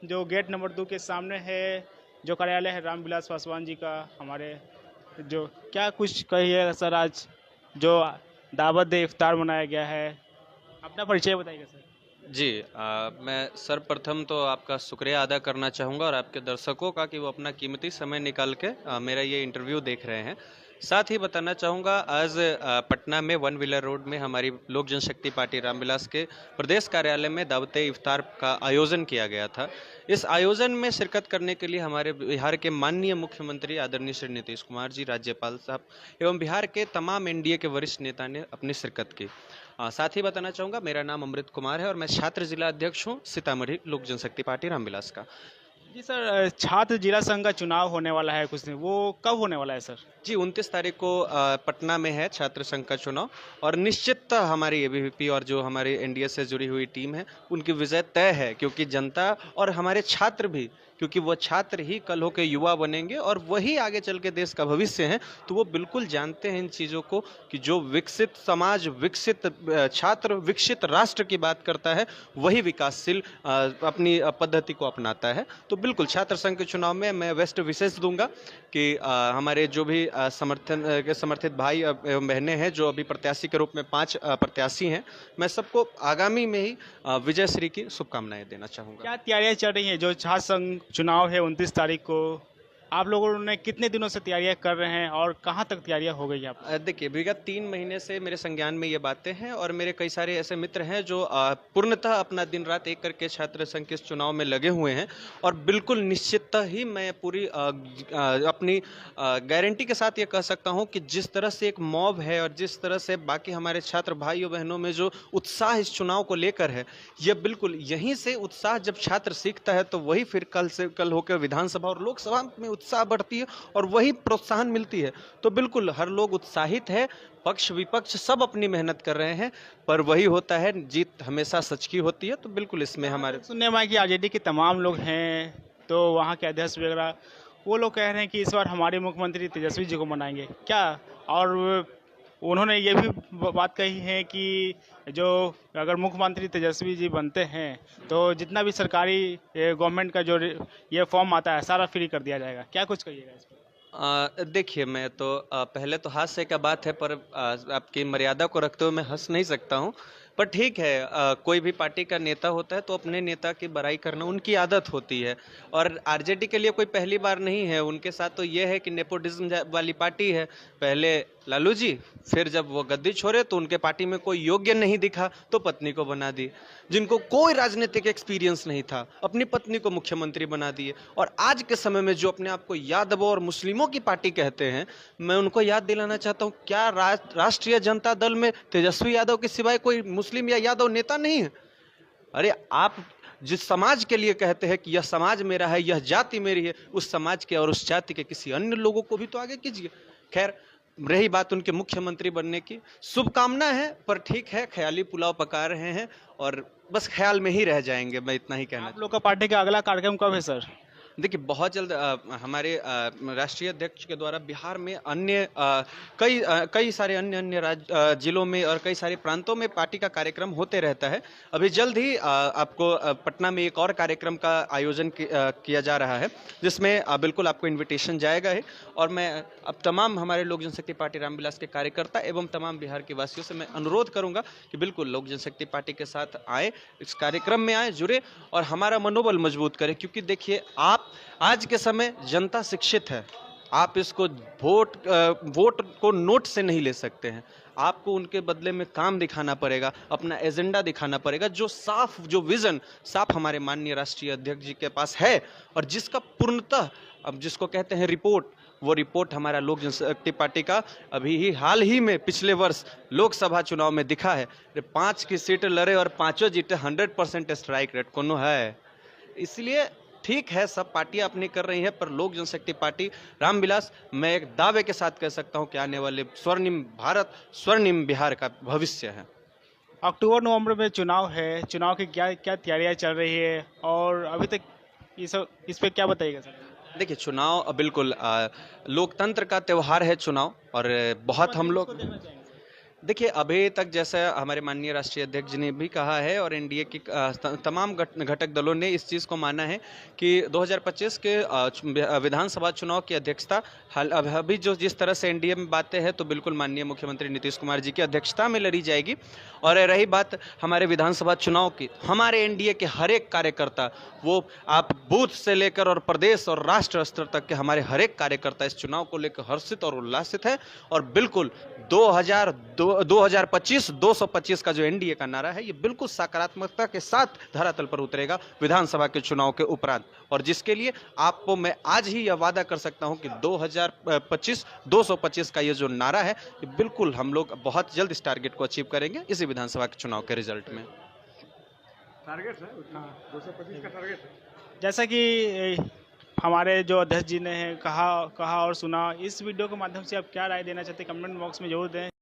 जो gate number 2 के सामने है, जो कार्यालय है रामविलास पासवान जी का, हमारे जो क्या कुछ कहिएगा सर, आज जो दावत इफ्तार मनाया गया है, अपना परिचय बताइएगा सर। जी मैं सर्वप्रथम तो आपका शुक्रिया अदा करना चाहूँगा और आपके दर्शकों का कि वो अपना कीमती समय निकाल के मेरा ये इंटरव्यू देख रहे हैं। साथ ही बताना चाहूँगा आज पटना में वन व्हीलर रोड में हमारी लोक जनशक्ति पार्टी रामविलास के प्रदेश कार्यालय में दावत इफ्तार का आयोजन किया गया था। इस आयोजन में शिरकत करने के लिए हमारे बिहार के माननीय मुख्यमंत्री आदरणीय श्री नीतीश कुमार जी, राज्यपाल साहब एवं बिहार के तमाम एनडीए के वरिष्ठ नेता ने अपनी शिरकत की। साथ ही बताना चाहूँगा मेरा नाम अमृत कुमार है और मैं छात्र जिला अध्यक्ष हूँ सीतामढ़ी लोक जनशक्ति पार्टी रामविलास का। जी सर, छात्र जिला संघ का चुनाव होने वाला है कुछ दिन, वो कब होने वाला है सर? जी 29 तारीख को पटना में है छात्र संघ का चुनाव और निश्चित हमारी एबीवीपी और जो हमारी एनडीए से जुड़ी हुई टीम है उनकी विजय तय है, क्योंकि जनता और हमारे छात्र भी, क्योंकि वो छात्र ही कल होकर युवा बनेंगे और वही आगे चल के देश का भविष्य हैं, तो वो बिल्कुल जानते हैं इन चीज़ों को कि जो विकसित समाज, विकसित छात्र, विकसित राष्ट्र की बात करता है वही विकासशील अपनी पद्धति को अपनाता है। तो बिल्कुल छात्र संघ के चुनाव में मैं वेस्ट विशेष दूंगा कि हमारे जो भी समर्थित भाई एवं बहनें हैं, जो अभी प्रत्याशी के रूप में 5 प्रत्याशी हैं, मैं सबको आगामी में ही विजय श्री की शुभकामनाएं देना चाहूँगा। क्या तैयारियां चल रही हैं? जो छात्र संघ चुनाव है 29 तारीख को, आप लोगों ने कितने दिनों से तैयारियां कर रहे हैं और कहाँ तक तैयारियां हो गई आप? देखिए विगत 3 महीने से मेरे संज्ञान में ये बातें हैं और मेरे कई सारे ऐसे मित्र हैं जो पूर्णतः अपना दिन रात एक करके छात्र संघ के इस चुनाव में लगे हुए हैं और बिल्कुल निश्चितता ही मैं पूरी अपनी गारंटी के साथ ये कह सकता हूँ कि जिस तरह से एक मॉब है और जिस तरह से बाकी हमारे छात्र भाइयों बहनों में जो उत्साह इस चुनाव को लेकर है, ये बिल्कुल यहीं से उत्साह जब छात्र सीखता है तो वही फिर कल होकर विधानसभा और लोकसभा में उत्साह बढ़ती है और वही प्रोत्साहन मिलती है। तो बिल्कुल हर लोग उत्साहित है, पक्ष विपक्ष सब अपनी मेहनत कर रहे हैं, पर वही होता है, जीत हमेशा सच की होती है। तो बिल्कुल इसमें हमारे सुनने में आया कि आरजेडी के तमाम लोग हैं, तो वहाँ के अध्यक्ष वगैरह, वो लोग कह रहे हैं कि इस बार हमारे मुख्यमंत्री तेजस्वी जी को मनाएंगे क्या? और उन्होंने ये भी बात कही है कि जो अगर मुख्यमंत्री तेजस्वी जी बनते हैं तो जितना भी सरकारी गवर्नमेंट का जो ये फॉर्म आता है सारा फ्री कर दिया जाएगा। क्या कुछ कहिएगा इस पर? देखिए मैं तो पहले तो हास्य का बात है, पर आपकी मर्यादा को रखते हुए मैं हंस नहीं सकता हूँ। पर ठीक है, कोई भी पार्टी का नेता होता है तो अपने नेता की बड़ाई करना उनकी आदत होती है और आरजेडी के लिए कोई पहली बार नहीं है। उनके साथ तो ये है कि नेपोटिज्म वाली पार्टी है। पहले लालू जी, फिर जब वो गद्दी छोड़े तो उनके पार्टी में कोई योग्य नहीं दिखा तो पत्नी को बना दी। जिनको कोई राजनीतिक एक्सपीरियंस नहीं था अपनी पत्नी को मुख्यमंत्री बना दिए। और आज के समय में जो अपने आप को यादव और मुस्लिमों की पार्टी कहते हैं, मैं उनको याद दिलाना चाहता हूँ, क्या राष्ट्रीय जनता दल में तेजस्वी यादव के सिवाय कोई मुस्लिम या यादव नेता नहीं है? अरे आप जिस समाज के लिए कहते हैं कि यह समाज मेरा है, यह जाति मेरी है, उस समाज के और उस जाति के किसी अन्य लोगों को भी तो आगे कीजिए। खैर, रही बात उनके मुख्यमंत्री बनने की, शुभकामना है, पर ठीक है, ख्याली पुलाव पका रहे हैं और बस ख्याल में ही रह जाएंगे। मैं इतना ही कहना। आप लोग का पार्टी का अगला कार्यक्रम कब है सर? देखिए बहुत जल्द हमारे राष्ट्रीय अध्यक्ष के द्वारा बिहार में अन्य कई सारे अन्य जिलों में और कई सारे प्रांतों में पार्टी का कार्यक्रम होते रहता है। अभी जल्द ही आपको पटना में एक और कार्यक्रम का आयोजन किया जा रहा है, जिसमें बिल्कुल आपको इनविटेशन जाएगा है। और मैं अब तमाम हमारे लोक जनशक्ति पार्टी रामविलास के कार्यकर्ता एवं तमाम बिहार के वासियों से मैं अनुरोध करूंगा कि बिल्कुल लोक जनशक्ति पार्टी के साथ आए, इस कार्यक्रम में आए, जुड़े और हमारा मनोबल मजबूत करें। क्योंकि देखिए, आप आज के समय जनता शिक्षित है, आप इसको वोट को नोट से नहीं ले सकते हैं। आपको उनके बदले में काम दिखाना पड़ेगा, अपना एजेंडा दिखाना पड़ेगा, जो साफ, जो विजन साफ हमारे माननीय राष्ट्रीय अध्यक्ष जी के पास है और जिसका पूर्णतः, अब जिसको कहते हैं रिपोर्ट, वो रिपोर्ट हमारा लोक जनशक्ति पार्टी का अभी ही हाल ही में पिछले वर्ष लोकसभा चुनाव में दिखा है। 5 की सीट लड़े और 5 जीते, 100% स्ट्राइक रेट कोनो है। इसलिए ठीक है, सब पार्टियां अपनी कर रही हैं, पर लोक जनशक्ति पार्टी रामविलास, मैं एक दावे के साथ कह सकता हूं कि आने वाले स्वर्णिम भारत, स्वर्णिम बिहार का भविष्य है। अक्टूबर नवंबर में चुनाव है, चुनाव की क्या क्या तैयारियां चल रही है और अभी तक इस पे क्या बताइएगा सर? देखिए चुनाव बिल्कुल लोकतंत्र का त्यौहार है चुनाव, और बहुत हम लोग देखिए, अभी तक जैसा हमारे माननीय राष्ट्रीय अध्यक्ष जी ने भी कहा है और एनडीए के तमाम घटक दलों ने इस चीज़ को माना है कि 2025 के विधानसभा चुनाव की अध्यक्षता अभी जो जिस तरह से एनडीए में बातें हैं तो बिल्कुल माननीय मुख्यमंत्री नीतीश कुमार जी की अध्यक्षता में लड़ी जाएगी। और रही बात हमारे विधानसभा चुनाव की, हमारे एनडीए के हर एक कार्यकर्ता, वो आप बूथ से लेकर और प्रदेश और राष्ट्र स्तर तक के हमारे हर एक कार्यकर्ता इस चुनाव को लेकर हर्षित और उल्लासित है। और बिल्कुल 2025 225 का जो एनडीए का नारा है, ये बिल्कुल सकारात्मकता के साथ धरातल पर उतरेगा विधानसभा के चुनाव के उपरांत, और जिसके लिए आपको मैं आज ही यह वादा कर सकता हूं कि 2025 225 का ये जो नारा है, ये बिल्कुल हम लोग बहुत जल्द इस टारगेट को अचीव करेंगे इसी विधानसभा के चुनाव के रिजल्ट में। टारगेट है उतना, 225 का टारगेट है। जैसा कि हमारे जो अध्यक्ष जी ने कहा और सुना, इस वीडियो के माध्यम से आप क्या राय देना चाहते हैं, कमेंट बॉक्स में जरूर दें।